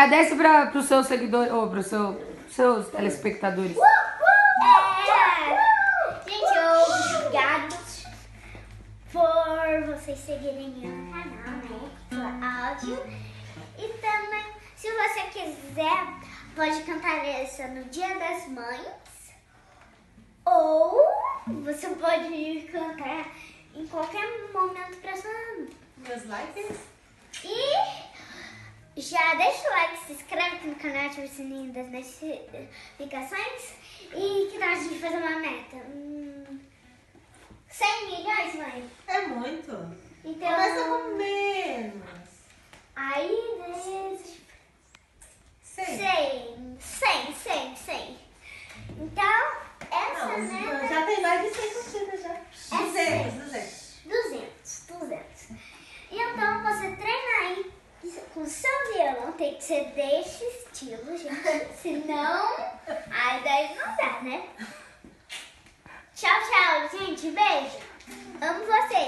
Agradece para os seus seguidores, ou para os seus telespectadores. Gente, obrigado por vocês seguirem meu canal, né? Por áudio. E também, se você quiser, pode cantar essa no Dia das Mães. Ou você pode cantar em qualquer momento pra sua mãe. Meus likes? E já deixa o like, se inscreve aqui no canal, ativa o sininho das notificações. E que tal a gente fazer uma meta? 100 milhões, mãe? É muito. Então, Começa com menos. aí, vezes 100. 100. Então, essa Não, meta... já tem mais de 100 curtidas já. 200. E então, você treina aí com seu violão, tem que ser desse estilo, gente. Senão, aí daí não dá, né? Tchau, gente. Beijo. Amo vocês.